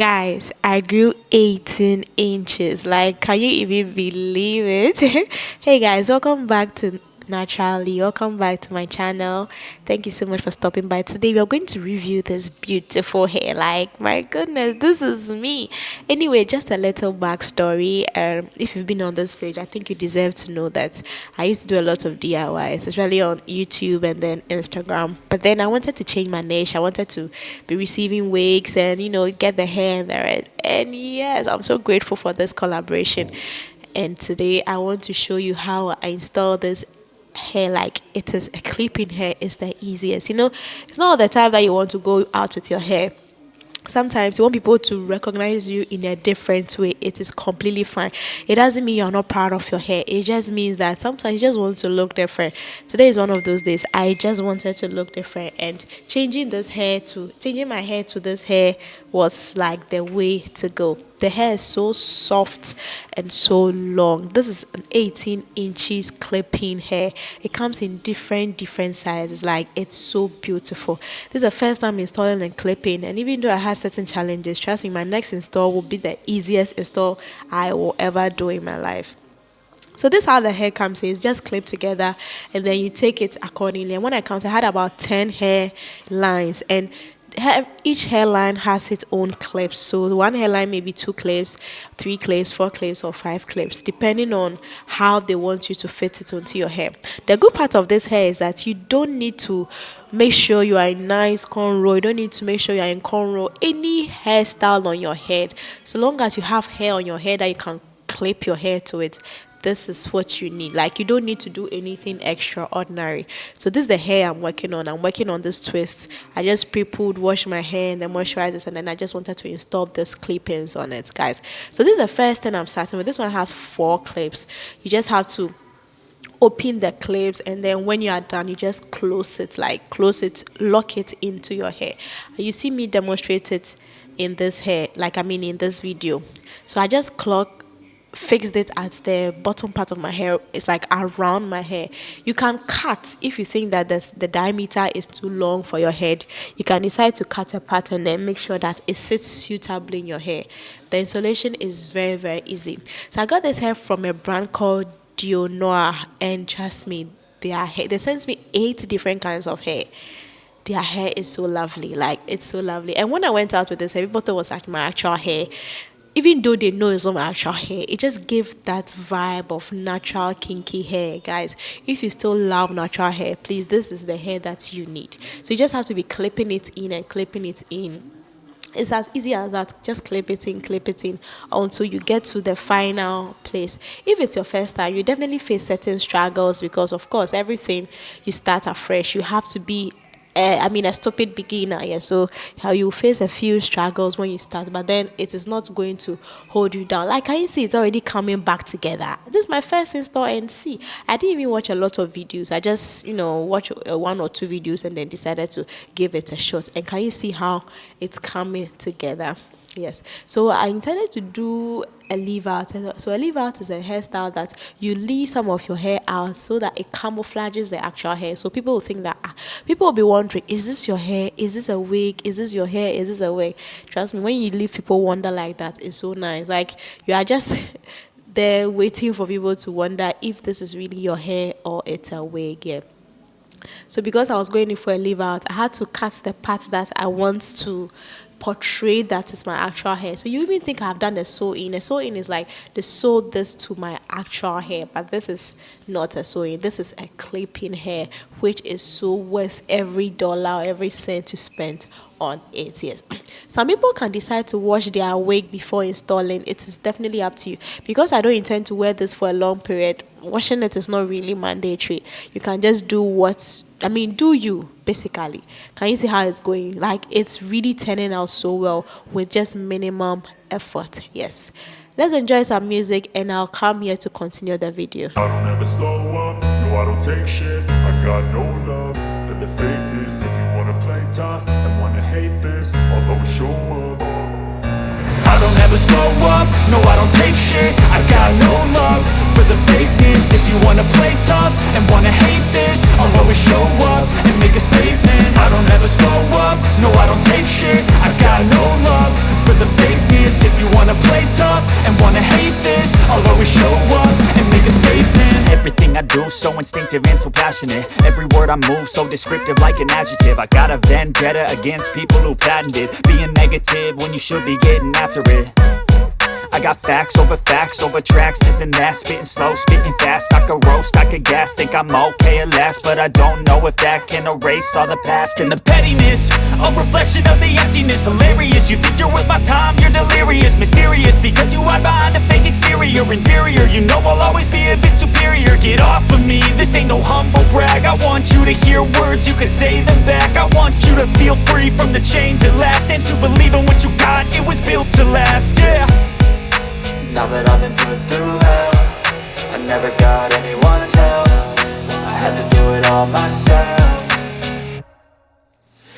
Guys, I grew 18 inches. Like, can you even believe it? Hey guys, welcome back to NaturalLee. Welcome back to my channel. Thank you so much for stopping by. Today, we are going to review this beautiful hair. Like, my goodness, this is me. Anyway, just a little backstory. If you've been on this page, I think you deserve to know that I used to do a lot of DIYs, especially on YouTube and then Instagram. But then I wanted to change my niche. I wanted to be receiving wigs and get the hair in there. And yes, I'm so grateful for this collaboration. And today I want to show you how I install this hair. Like, it is a clipping hair. It's the easiest. It's not all the time that you want to go out with your hair. Sometimes you want people to recognize you in a different way. It is completely fine. It doesn't mean you're not proud of your hair. It just means that sometimes you just want to look different. Today is one of those days. I just wanted to look different, and changing my hair to this hair was like the way to go. The hair is so soft and so long. This is an 18 inches clipping hair. It comes in different sizes. Like, it's so beautiful. This is the first time installing and clipping, and even though I had certain challenges, trust me, my next install will be the easiest install I will ever do in my life. So this is how the hair comes in. It's just clipped together, and then you take it accordingly. And when I counted, I had about 10 hair lines, and each hairline has its own clips. So one hairline may be 2 clips, 3 clips, 4 clips, or 5 clips, depending on how they want you to fit it onto your hair. The good part of this hair is that you don't need to make sure you are in nice cornrow. You don't need to make sure you are in cornrow. Any hairstyle on your head, so long as you have hair on your head that you can clip your hair to it, this is what you need. Like, you don't need to do anything extraordinary. So this is the hair I'm working on. I'm working on this twist. I just pre-pulled, washed my hair, and then moisturized it, and then I just wanted to install this clip-ins on it, guys. So this is the first thing I'm starting with. This one has 4 clips. You just have to open the clips, and then when you are done, you just close it, lock it into your hair. You see me demonstrate it in this hair, in this video. So I just fixed it at the bottom part of my hair. It's like around my hair. You can cut if you think that the diameter is too long for your head. You can decide to cut a part and then make sure that it sits suitably in your hair. The installation is very easy. So I got this hair from a brand called Dionoire, and trust me, they sent me 8 different kinds of hair. Their hair is so lovely. Like, it's so lovely. And when I went out with this hair, people thought it was like my actual hair. Even though they know it's not my actual hair, it just gave that vibe of natural kinky hair. Guys, if you still love natural hair, please, this is the hair that you need. So you just have to be clipping it in and clipping it in. It's as easy as that. Just clip it in until you get to the final place. If it's your first time, you definitely face certain struggles, because of course everything you start afresh. You have to be a stupid beginner. Yeah, so how you face a few struggles when you start, but then it is not going to hold you down. Like, can you see it's already coming back together? This is my first install, and see, I didn't even watch a lot of videos. I just watch 1 or 2 videos and then decided to give it a shot. And can you see how it's coming together? Yes. So I intended to do a leave out. So a leave out is a hairstyle that you leave some of your hair out so that it camouflages the actual hair. So people will think that people will be wondering, is this your hair? Is this a wig? Is this your hair? Is this a wig? Trust me, when you leave people wonder like that, it's so nice. Like, you are just there waiting for people to wonder if this is really your hair or it's a wig. Yeah. So because I was going in for a leave out, I had to cut the part that I want to portray that is my actual hair. So you even think I've done a sew in. A sew in is like they sew this to my actual hair, but this is not a sew in. This is a clipping hair, which is so worth every dollar, every cent you spent on it. Yes. Some people can decide to wash their wig before installing. It is definitely up to you. Because I don't intend to wear this for a long period, washing it is not really mandatory. You can just do do you, basically. Can you see how it's going? Like, it's really turning out so well with just minimum effort. Yes. Let's enjoy some music, and I'll come here to continue the video. I don't ever slow up, no, I don't take shit. I got no love for the fakeness. If you wanna play tough and wanna hate this, I'll always show up. I don't ever slow up, no I don't take shit. I got no love for the fakeness. If you wanna play tough and wanna hate this, I'll always show up and make a statement. I don't ever slow up, no I don't take shit. I got no love for the fakeness. If you wanna play tough and wanna hate this, I'll always show up and make a statement. Everything I do so instinctive and so passionate. Every word I move so descriptive like an adjective. I got a vendetta against people who patented being negative when you should be getting after it. I got facts over tracks, this and that. Spitting slow, spitting fast, I could roast, I could gas. Think I'm okay at last, but I don't know if that can erase all the past. And the pettiness, a reflection of the emptiness. Hilarious, you think you're worth my time, you're delirious. Mysterious, because you hide behind a fake exterior. Inferior, you know I'll always be a bit superior. Get off of me, this ain't no humble brag. I want you to hear words, you can say them back. I want you to feel free from the chains at last, and to believe in what you got, it was built to last, yeah. Now that I've been put through hell, I never got anyone's help. I had to do it all myself.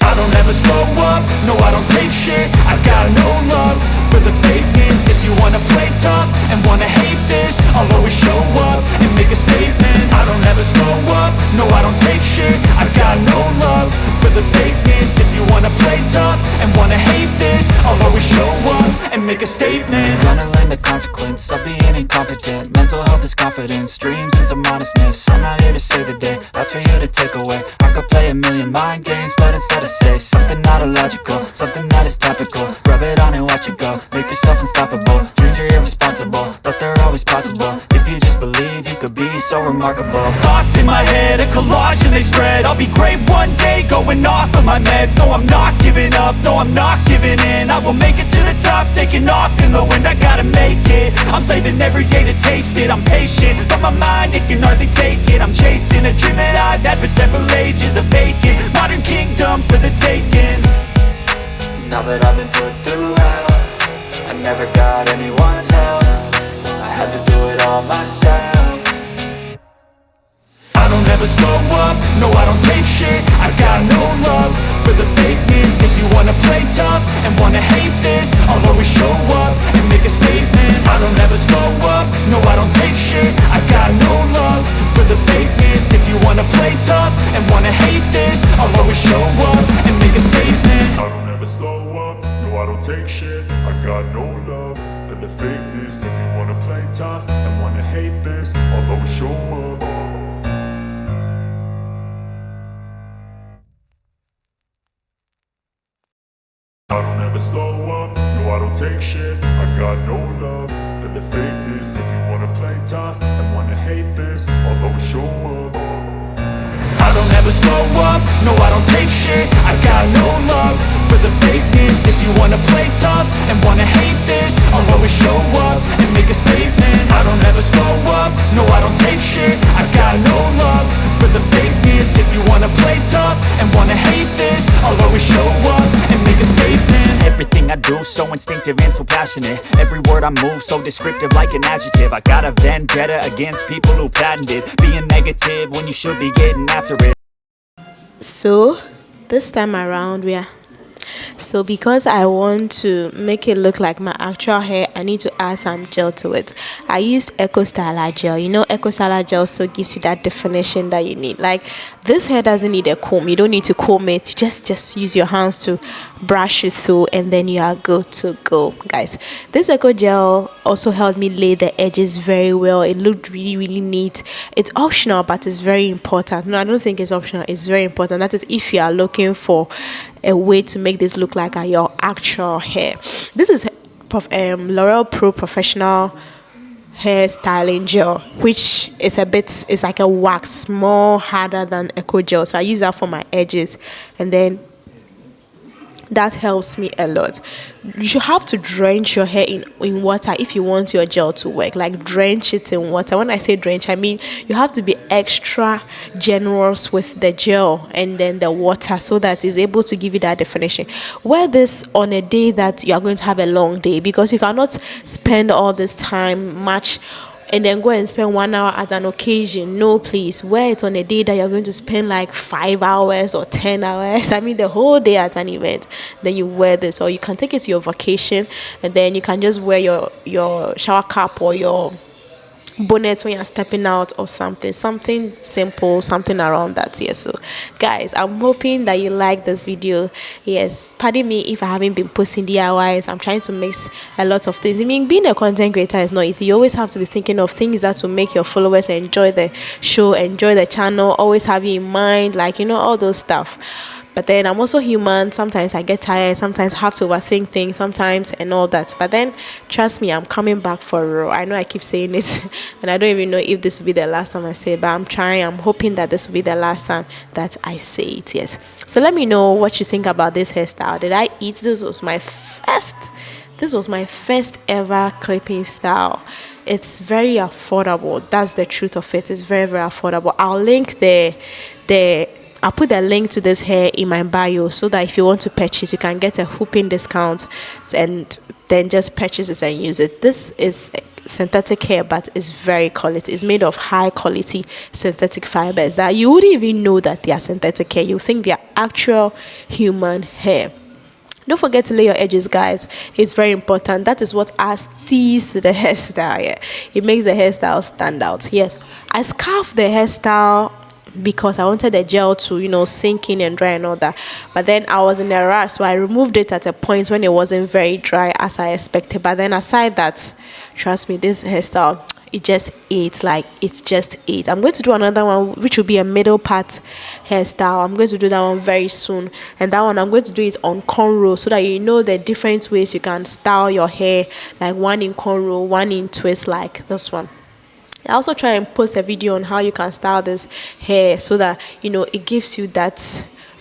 I don't ever slow up, no I don't take shit. I got no love for the fakeness. If you wanna play tough and wanna hate this, I'll always show up and make a statement. I don't ever slow up, no I don't take shit. I got no love for the fakeness. If you wanna play tough and wanna hate this, I'll always show up and make a statement. Gonna learn the consequence of being incompetent. Mental health is confidence, dreams and some honestness. I'm not here to save the day, that's for you to take away. I could play a million mind games, but instead I say something not illogical, something that is topical. Rub it on and watch it go, make yourself unstoppable. Dreams are irresponsible, but they're always possible. If you just believe, you could be so remarkable. Thoughts in my head, a collage and they spread. I'll be great one day, going off of my meds. No I'm not giving up, no I'm not giving in. I will make it to the top, taking off in the wind. I gotta make it, I'm saving every day to taste it. I'm patient, but my mind, it can hardly take it. I'm chasing a dream that I've had for several ages. A vacant, modern kingdom for the taking. Now that I've been put through hell, I never got anyone's help. I had to do it all myself. I don't ever slow up, no I don't take shit. I got no love for the fakeness. If you wanna play tough and wanna hate this, I'll always show up and make a statement. I don't ever slow up, no I don't take shit. I got no love for the fakeness. If you wanna play tough and wanna hate this, I'll always show up and make a statement. I don't ever slow up, no I don't take shit. I got no love for the fakeness. If you wanna play tough and wanna hate this, I'll always show up. I don't ever slow up, no I don't take shit. I got no love for the fakeness. If you wanna play tough and wanna hate this, I'll always show up. I don't ever slow up, no I don't take shit. I got no love for the fakeness. If you wanna play tough and wanna hate this, I'll always show up and make a statement. I don't ever slow up, no I don't take shit. I got no love for the fakeness. If you wanna play tough and wanna hate this, I'll always show up and make a statement. Everything I do so instinctive and so passionate. Every word I move so descriptive like an adjective. I got a vendetta against people who patented being negative when you should be getting after it. So this time around so because I want to make it look like my actual hair, I need to add some gel to it. I used Eco Styler gel. You know, Eco Styler gel still gives you that definition that you need. Like, this hair doesn't need a comb. You don't need to comb it. You just use your hands to brush it through, and then you are good to go, guys. This Eco gel also helped me lay the edges very well. It looked really neat. It's optional, but it's very important. No, I don't think it's optional. It's very important. That is if you are looking for a way to make this look like your actual hair. This is L'Oreal Pro Professional Hair Styling Gel, which is it's like a wax, more harder than Eco Gel. So I use that for my edges, and then that helps me a lot. You have to drench your hair in water if you want your gel to work. Like, drench it in water. When I say drench, I mean you have to be extra generous with the gel and then the water, so that it's able to give you that definition. Wear this on a day that you are going to have a long day, because you cannot spend all this time much and then go and spend 1 hour at an occasion. No, please, wear it on a day that you're going to spend like 5 hours or 10 hours. I mean, the whole day at an event. Then you wear this, or you can take it to your vacation, and then you can just wear your shower cap or your bonnet when you're stepping out, or something simple, something around that. Yes, so guys, I'm hoping that you like this video. Yes, pardon me if I haven't been posting DIYs. I'm trying to mix a lot of things. I mean, being a content creator is not easy. You always have to be thinking of things that will make your followers enjoy the show, enjoy the channel, always have you in mind, like, you know, all those stuff. But then I'm also human. Sometimes I get tired. Sometimes I have to overthink things sometimes and all that. But then trust me, I'm coming back for real. I know I keep saying it and I don't even know if this will be the last time I say it, but I'm trying. I'm hoping that this will be the last time that I say it. Yes. So let me know what you think about this hairstyle. Did I eat? This was my first ever clipping style. It's very affordable. That's the truth of it. It's very, very affordable. I'll link I'll put the link to this hair in my bio, so that if you want to purchase, you can get a whooping discount and then just purchase it and use it. This is synthetic hair, but it's very quality. It's made of high quality synthetic fibers that you wouldn't even know that they are synthetic hair. You think they are actual human hair. Don't forget to lay your edges, guys. It's very important. That is what adds tease to the hairstyle. Yeah. It makes the hairstyle stand out. Yes, I scarfed the hairstyle because I wanted the gel to, you know, sink in and dry and all that. But then I was in a rush, so I removed it at a point when it wasn't very dry as I expected. But then aside that, trust me, this hairstyle, it just ate. Like, it's just ate. I'm going to do another one, which will be a middle part hairstyle. I'm going to do that one very soon, and that one I'm going to do it on cornrow, so that you know the different ways you can style your hair, like one in cornrow, one in twist, like this one. I also try and post a video on how you can style this hair, so that, you know, it gives you that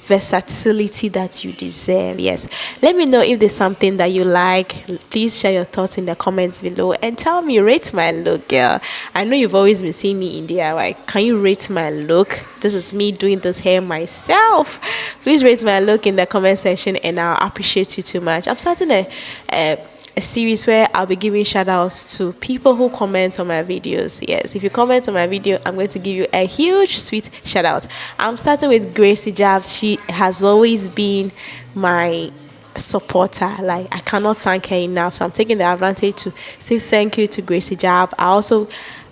versatility that you deserve. Yes, let me know if there's something that you like. Please share your thoughts in the comments below and tell me, rate my look, girl. I know you've always been seeing me in DIY. Can you rate my look? This is me doing this hair myself. Please rate my look in the comment section, and I'll appreciate you too much. I'm starting a series where I'll be giving shout outs to people who comment on my videos. Yes, if you comment on my video, I'm going to give you a huge sweet shout out. I'm starting with Gracie Jabs. She has always been my supporter. Like, I cannot thank her enough. So I'm taking the advantage to say thank you to Gracie Jab. I also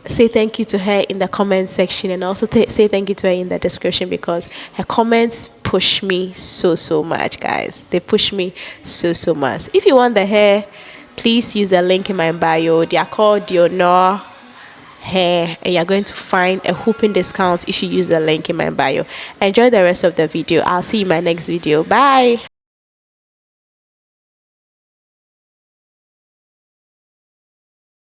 say thank you to her in the comment section, and also say thank you to her in the description, because her comments push me so much, guys. They push me so much. If you want the hair, please use the link in my bio. They are called dionoire hair, and you're going to find a whooping discount if you use the link in my bio. Enjoy the rest of the video. I'll see you in my next video. Bye.